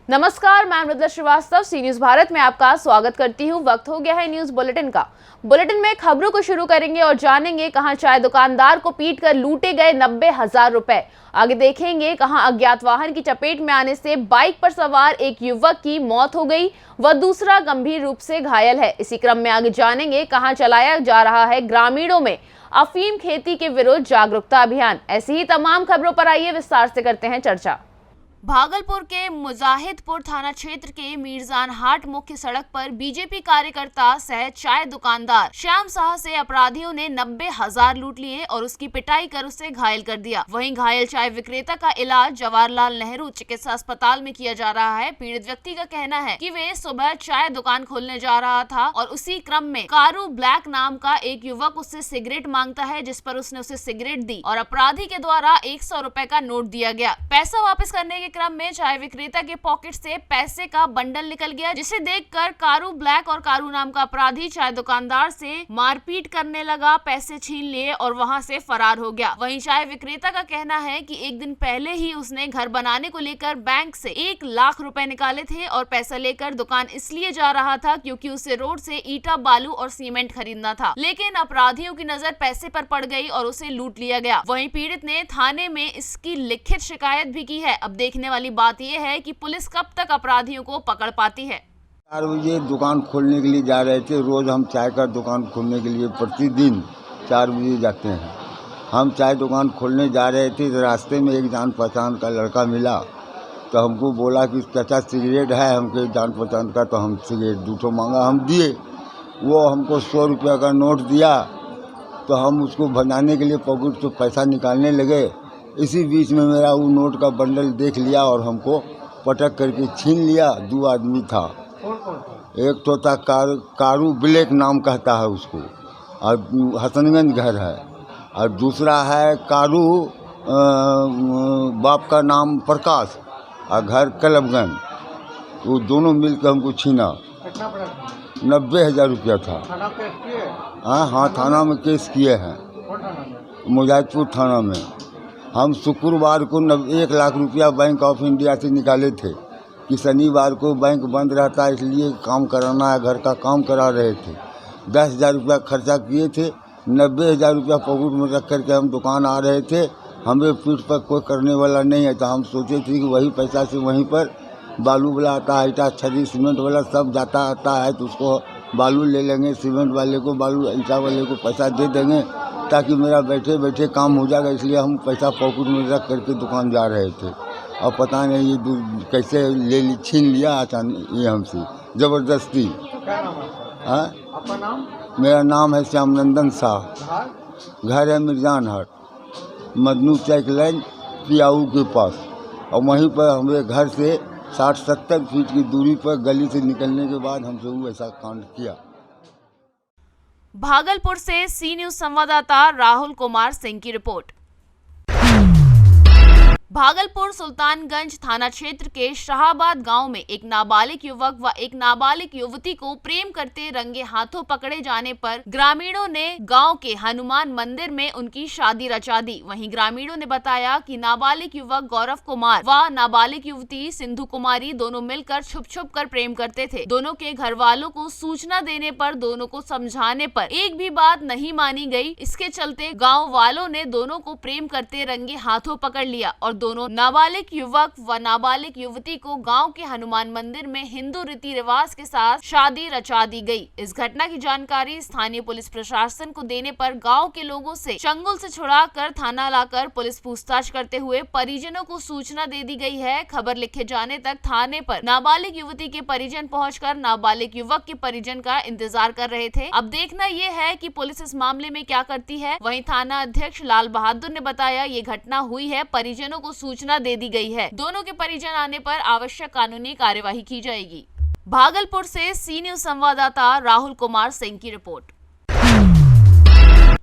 नमस्कार, मैं मृदुला श्रीवास्तव सी न्यूज भारत में आपका स्वागत करती हूँ। वक्त हो गया है न्यूज बुलेटिन का। बुलेटिन में खबरों को शुरू करेंगे और जानेंगे कहां चाय दुकानदार को पीटकर लूटे गए 90,000 रुपए। आगे देखेंगे कहां अज्ञात वाहन की चपेट में आने से बाइक पर सवार एक युवक की मौत हो गई व दूसरा गंभीर रूप से घायल है। इसी क्रम में आगे जानेंगे कहां चलाया जा रहा है ग्रामीणों में अफीम खेती के विरुद्ध जागरूकता अभियान। ऐसी ही तमाम खबरों पर आइए विस्तार से करते हैं चर्चा। भागलपुर के मुजाहिदपुर थाना क्षेत्र के मीरजान हाट मुख्य सड़क पर बीजेपी कार्यकर्ता सह चाय दुकानदार श्याम शाह से अपराधियों ने 90,000 लूट लिए और उसकी पिटाई कर उसे घायल कर दिया। वहीं घायल चाय विक्रेता का इलाज जवाहरलाल नेहरू चिकित्सा अस्पताल में किया जा रहा है। पीड़ित व्यक्ति का कहना है कि वे सुबह चाय दुकान खोलने जा रहा था और उसी क्रम में कारू ब्लैक नाम का एक युवक उससे सिगरेट मांगता है, जिस पर उसने उसे सिगरेट दी और अपराधी के द्वारा 100 रुपए का नोट दिया गया। पैसा वापस करने क्रम में चाय विक्रेता के पॉकेट से पैसे का बंडल निकल गया, जिसे देखकर कारू ब्लैक और कारू नाम का अपराधी चाय दुकानदार से मारपीट करने लगा, पैसे छीन लिए और वहां से फरार हो गया। वहीं चाय विक्रेता का कहना है कि एक दिन पहले ही उसने घर बनाने को लेकर बैंक से 1 लाख रुपए निकाले थे और पैसा लेकर दुकान इसलिए जा रहा था क्योंकि उसे रोड से ईटा, बालू और सीमेंट खरीदना था, लेकिन अपराधियों की नजर पैसे पर पड़ गई और उसे लूट लिया गया। वहीं पीड़ित ने थाने में इसकी लिखित शिकायत भी की है। अब देखने वाली बात यह है कि पुलिस कब तक अपराधियों को पकड़ पाती है। 4 बजे दुकान खोलने के लिए जा रहे थे। रोज हम चाय का दुकान खोलने के लिए प्रतिदिन 4 बजे जाते हैं। हम चाय दुकान खोलने जा रहे थे तो रास्ते में एक जान पहचान का लड़का मिला, तो हमको बोला कि चाचा सिगरेट है। हमको जान पहचान का, तो हम सिगरेट 2 मांगा, हम दिए। वो हमको 100 रुपया का नोट दिया, तो हम उसको भजाने के लिए पॉकेट से पैसा निकालने लगे। इसी बीच में मेरा वो नोट का बंडल देख लिया और हमको पटक करके छीन लिया। 2 आदमी था। एक तो था कारू ब्लैक नाम कहता है उसको, और हसनगंज घर है, और दूसरा है कारू बाप का नाम प्रकाश और घर कलबगंज। वो दोनों मिलकर हमको छीना। 90,000 रुपया था। हाँ, थाना में केस किए हैं, मुजाहिदपुर थाना में। हम शुक्रवार को 1 लाख रुपया बैंक ऑफ इंडिया से निकाले थे कि शनिवार को बैंक बंद रहता है, इसलिए काम कराना है, घर का काम करा रहे थे। 10,000 रुपया खर्चा किए थे। 90,000 रुपया पॉकेट में रख करके हम दुकान आ रहे थे। हमें पीठ पर कोई करने वाला नहीं है, तो हम सोचे थे कि वही पैसा से वहीं पर बालू वाला आता है, ईटा, छड़ी, सीमेंट वाला सब जाता आता है, तो उसको बालू ले लेंगे, सीमेंट वाले को बालू, ईटा वाले को पैसा दे देंगे ताकि मेरा बैठे बैठे काम हो जाएगा। इसलिए हम पैसा पॉकेट में रख करके दुकान जा रहे थे, और पता नहीं ये कैसे छीन लिया अचानक ये हमसे ज़बरदस्ती। हाँ, मेरा नाम है श्यामनंदन शाह। घर है मीरजान हाट, मदनू चौक लाइन पियाऊ के पास। और वहीं पर हमारे घर से 60-70 फीट की दूरी पर गली से निकलने के बाद हमसे वो ऐसा कांड किया। भागलपुर से सी न्यूज संवाददाता राहुल कुमार सिंह की रिपोर्ट। भागलपुर सुल्तानगंज थाना क्षेत्र के शाहाबाद गांव में एक नाबालिग युवक व एक नाबालिग युवती को प्रेम करते रंगे हाथों पकड़े जाने पर ग्रामीणों ने गांव के हनुमान मंदिर में उनकी शादी रचा दी। वहीं ग्रामीणों ने बताया कि नाबालिग युवक गौरव कुमार व नाबालिग युवती सिंधु कुमारी दोनों मिलकर छुप कर प्रेम करते थे। दोनों के घर वालों को सूचना देने पर, दोनों को समझाने पर एक भी बात नहीं मानी गई। इसके चलते गाँव वालों ने दोनों को प्रेम करते रंगे हाथों पकड़ लिया और दोनों नाबालिग युवक व नाबालिग युवती को गांव के हनुमान मंदिर में हिंदू रीति रिवाज के साथ शादी रचा दी गई। इस घटना की जानकारी स्थानीय पुलिस प्रशासन को देने पर गांव के लोगों से चंगुल से छुड़ाकर थाना लाकर पुलिस पूछताछ करते हुए परिजनों को सूचना दे दी गई है। खबर लिखे जाने तक थाने पर नाबालिग युवती के परिजन पहुंचकर नाबालिग युवक के परिजन का इंतजार कर रहे थे। अब देखना ये है कि पुलिस इस मामले में क्या करती है। वहीं थाना अध्यक्ष लाल बहादुर ने बताया ये घटना हुई है, परिजनों को सूचना दे दी गई है। दोनों के परिजन आने पर आवश्यक कानूनी कार्यवाही की जाएगी। भागलपुर से सी न्यूज संवाददाता राहुल कुमार सिंह की रिपोर्ट।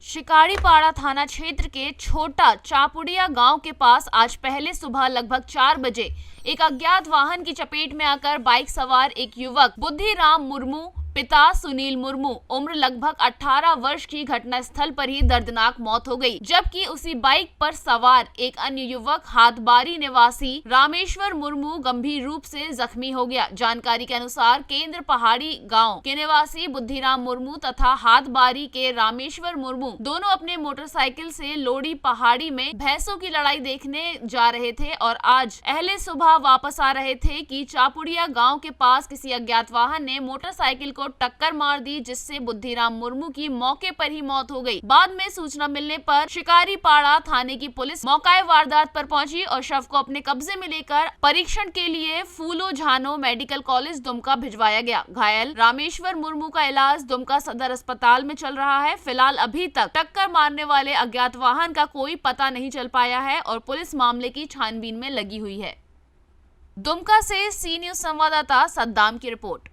शिकारीपाड़ा थाना क्षेत्र के छोटा चापुड़िया गांव के पास आज पहले सुबह लगभग 4 बजे एक अज्ञात वाहन की चपेट में आकर बाइक सवार एक युवक बुद्धिराम मुर्मू पिता सुनील मुर्मू उम्र लगभग 18 वर्ष की घटनास्थल पर ही दर्दनाक मौत हो गई, जबकि उसी बाइक पर सवार एक अन्य युवक हाथबारी निवासी रामेश्वर मुर्मू गंभीर रूप से जख्मी हो गया। जानकारी के अनुसार केंद्र पहाड़ी गांव के निवासी बुद्धिराम मुर्मू तथा हाथबारी के रामेश्वर मुर्मू दोनों अपने मोटरसाइकिल से लोड़ी पहाड़ी में भैंसों की लड़ाई देखने जा रहे थे और आज अहले सुबह वापस आ रहे थे कि चापुड़िया गांव के पास किसी अज्ञात वाहन ने मोटरसाइकिल को टक्कर मार दी, जिससे बुद्धिराम मुर्मू की मौके पर ही मौत हो गई। बाद में सूचना मिलने पर शिकारीपाड़ा थाने की पुलिस मौके वारदात पर पहुंची और शव को अपने कब्जे में लेकर परीक्षण के लिए फूलो झानो मेडिकल कॉलेज दुमका भिजवाया गया। घायल रामेश्वर मुर्मू का इलाज दुमका सदर अस्पताल में चल रहा है। फिलहाल अभी तक टक्कर मारने वाले अज्ञात वाहन का कोई पता नहीं चल पाया है और पुलिस मामले की छानबीन में लगी हुई है। दुमका से सी न्यूज संवाददाता सद्दाम की रिपोर्ट।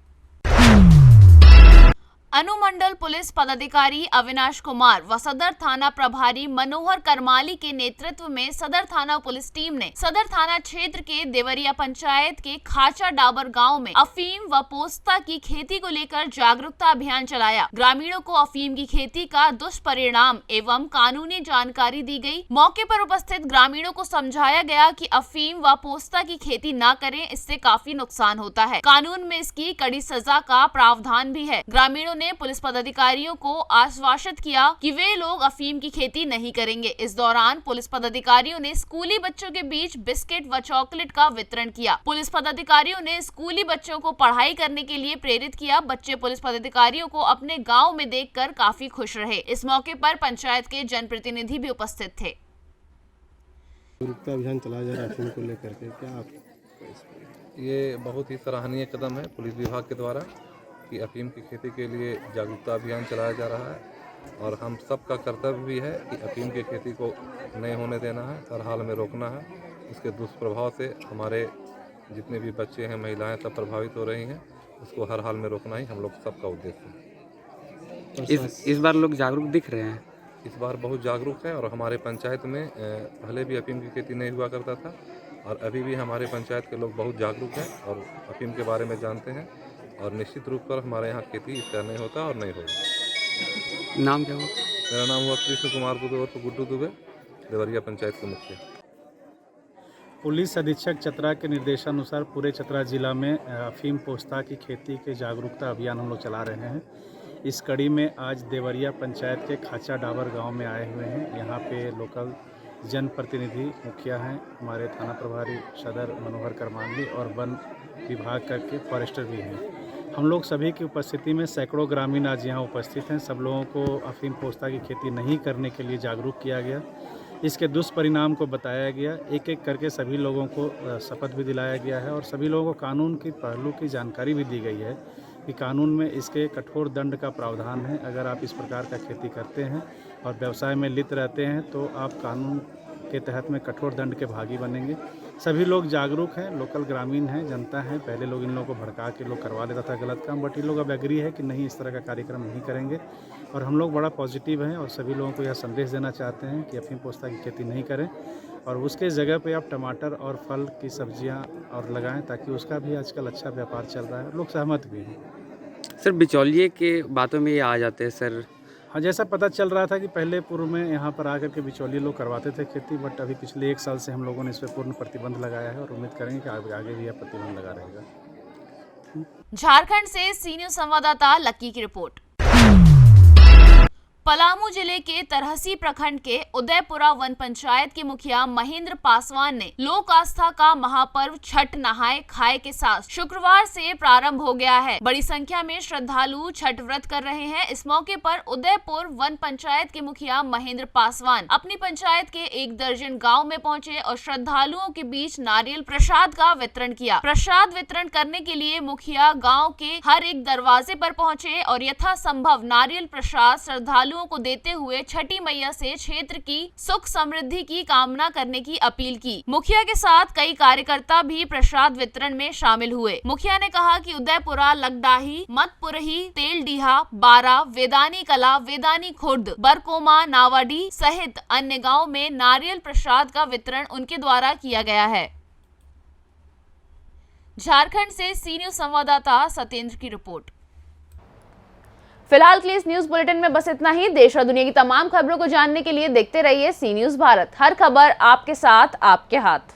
अनुमंडल पुलिस पदाधिकारी अविनाश कुमार व सदर थाना प्रभारी मनोहर करमाली के नेतृत्व में सदर थाना पुलिस टीम ने सदर थाना क्षेत्र के देवरिया पंचायत के खाचा डाबर गांव में अफीम व पोस्ता की खेती को लेकर जागरूकता अभियान चलाया। ग्रामीणों को अफीम की खेती का दुष्परिणाम एवं कानूनी जानकारी दी गई। मौके पर उपस्थित ग्रामीणों को समझाया गया कि अफीम व पोस्ता की खेती न करें, इससे काफी नुकसान होता है। कानून में इसकी कड़ी सजा का प्रावधान भी है। ग्रामीणों ने पुलिस पदाधिकारियों को आश्वासित किया कि वे लोग अफीम की खेती नहीं करेंगे। इस दौरान पुलिस पदाधिकारियों ने स्कूली बच्चों के बीच बिस्किट व चॉकलेट का वितरण किया। पुलिस पदाधिकारियों ने स्कूली बच्चों को पढ़ाई करने के लिए प्रेरित किया। बच्चे पुलिस पदाधिकारियों को अपने गाँव में देखकर काफी खुश रहे। इस मौके पर पंचायत के जनप्रतिनिधि भी उपस्थित थे। जागरूकता अभियान चलाया जा रहा है अफीम को लेकर के, क्या आप ये बहुत ही सराहनीय कदम है पुलिस विभाग के द्वारा कि अफीम की खेती के लिए जागरूकता अभियान चलाया जा रहा है और हम सबका कर्तव्य भी है कि अफीम की खेती को नहीं होने देना है, हर हाल में रोकना है। इसके दुष्प्रभाव से हमारे जितने भी बच्चे हैं, महिलाएं सब प्रभावित हो रही हैं, उसको हर हाल में रोकना ही हम लोग सबका उद्देश्य है। इस बार लोग जागरूक दिख रहे हैं। इस बार बहुत जागरूक है और हमारे पंचायत में पहले भी अफीम की खेती नहीं हुआ करता था और अभी भी हमारे पंचायत के लोग बहुत जागरूक हैं और अफीम के बारे में जानते हैं और निश्चित रूप पर हमारे यहाँ खेती इसका नहीं होता और नहीं होगा। नाम क्या हुआ? मेरा नाम हुआ कृष्ण कुमार दुबे और गुड्डू दुबे, देवरिया पंचायत के मुखिया। पुलिस अधीक्षक चतरा के निर्देशानुसार पूरे चतरा जिला में अफीम पोस्ता की खेती के जागरूकता अभियान हम लोग चला रहे हैं। इस कड़ी में आज देवरिया पंचायत के खाचा डाबर गांव में आए हुए हैं। यहाँ पे लोकल जनप्रतिनिधि मुखिया हैं, हमारे थाना प्रभारी सदर मनोहर करमाली और वन विभाग का के फॉरेस्टर भी हैं। हम लोग सभी की उपस्थिति में सैकड़ों ग्रामीण आज यहाँ उपस्थित हैं। सब लोगों को अफीम पोस्ता की खेती नहीं करने के लिए जागरूक किया गया। इसके दुष्परिणाम को बताया गया। एक एक करके सभी लोगों को शपथ भी दिलाया गया है और सभी लोगों को कानून की पहलू की जानकारी भी दी गई है कि कानून में इसके कठोर दंड का प्रावधान है। अगर आप इस प्रकार का खेती करते हैं और व्यवसाय में लिप्त रहते हैं तो आप कानून के तहत में कठोर दंड के भागी बनेंगे। सभी लोग जागरूक हैं, लोकल ग्रामीण हैं, जनता है। पहले लोग इन लोगों को भड़का के लोग करवा लेता था गलत काम, बट ये लोग अब एग्री है कि नहीं, इस तरह का कार्यक्रम नहीं करेंगे और हम लोग बड़ा पॉजिटिव हैं और सभी लोगों को यह संदेश देना चाहते हैं कि अफीम पोस्ता की खेती नहीं करें और उसके जगह पे आप टमाटर और फल की सब्जियां और लगाएं, ताकि उसका भी आजकल अच्छा व्यापार चल रहा है। लोग सहमत भी हैं। सर, बिचौलिए के बातों में ये आ जाते हैं सर। हाँ, जैसा पता चल रहा था कि पहले पूर्व में यहाँ पर आकर के बिचौलिए लोग करवाते थे खेती, बट अभी पिछले 1 साल से हम लोगों ने इस पर पूर्ण प्रतिबंध लगाया है और उम्मीद करेंगे कि आगे भी यह प्रतिबंध लगा रहेगा। झारखंड से सी न्यूज संवाददाता लक्की की रिपोर्ट। पलामू जिले के तरहसी प्रखंड के उदयपुरा वन पंचायत के मुखिया महेंद्र पासवान ने लोक आस्था का महापर्व छठ नहाए खाए के साथ शुक्रवार से प्रारंभ हो गया है। बड़ी संख्या में श्रद्धालु छठ व्रत कर रहे हैं। इस मौके पर उदयपुर वन पंचायत के मुखिया महेंद्र पासवान अपनी पंचायत के 1 दर्जन गाँव में पहुंचे और श्रद्धालुओं के बीच नारियल प्रसाद का वितरण किया। प्रसाद वितरण करने के लिए मुखिया गाँव के हर एक दरवाजे पर पहुंचे और यथासंभव नारियल प्रसाद श्रद्धालुओं को देते हुए छठी मैया से क्षेत्र की सुख समृद्धि की कामना करने की अपील की। मुखिया के साथ कई कार्यकर्ता भी प्रसाद वितरण में शामिल हुए। मुखिया ने कहा कि उदयपुरा, लगडाही, मतपुरही, तेलडीहा, बारा, वेदानी कला, वेदानी खुर्द, बरकोमा, नावाडी सहित अन्य गाँव में नारियल प्रसाद का वितरण उनके द्वारा किया गया है। झारखंड से सी न्यूज संवाददाता सत्येंद्र की रिपोर्ट। फिलहाल के लिए इस न्यूज बुलेटिन में बस इतना ही। देश और दुनिया की तमाम खबरों को जानने के लिए देखते रहिए सी न्यूज भारत। हर खबर आपके साथ, आपके हाथ।